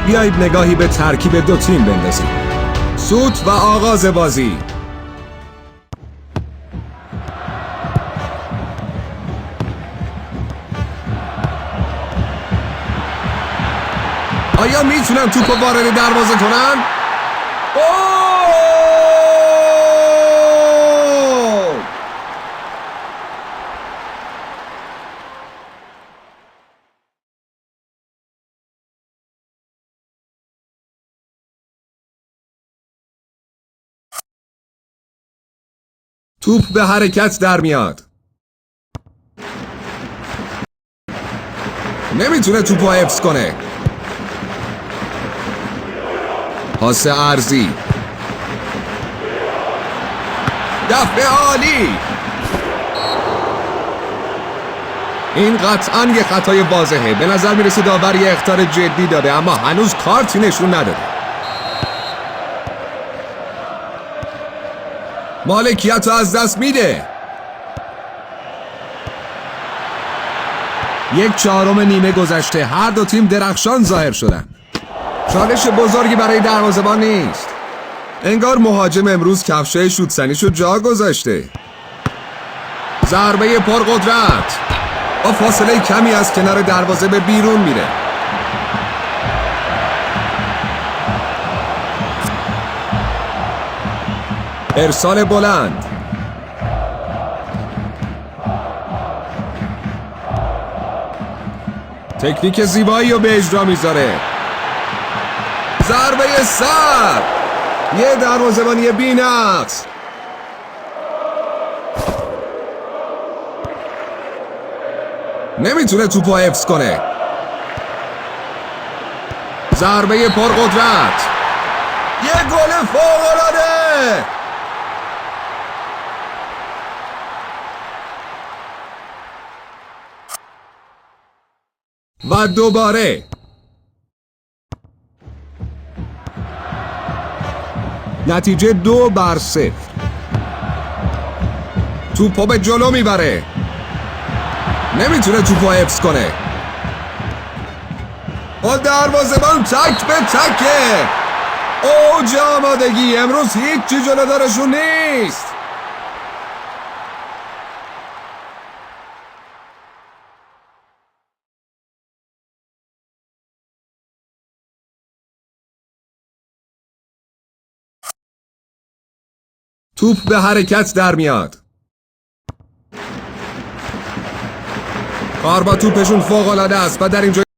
بیایید نگاهی به ترکیب دو تیم بندازیم. سوت و آغاز بازی. آیا میتونن توپو وارد دروازه کنن؟ توپ به حرکت در میاد. نمیتونه توپو حفظ کنه. پاس عرضی. دفع عالی. این قطعاً یه خطای واضحه. به نظر میرسه داور یه اخطار جدی داده، اما هنوز کارتی نشون نداده. مالکیت رو از دست میده. 1/4 نیمه گذشته، هر دو تیم درخشان ظاهر شدن. چالش بزرگی برای دروازه‌بان نیست. انگار مهاجم امروز کفشای شوت‌زنیشو جا گذاشته. ضربه پرقدرت با فاصله کمی از کنار دروازه به بیرون میره. ارسال بلند. تکنیک زیبایی رو به اجرا میذاره. ضربه سر. یه دروازه‌بانی بی‌نقص. نمیتونه توپو حفظ کنه. ضربه پرقدرت. یه گل فوق‌العاده. و دوباره نتیجه 2-0. توپو به جلو میبره. نمیتونه توپو حفظ کنه. و دروازه‌بان تک به تکه. اوج آمادگی. امروز هیچی جلودارشون نیست. توپ به حرکت در میاد. کار با توپشون فوق‌العاده است و در اینجا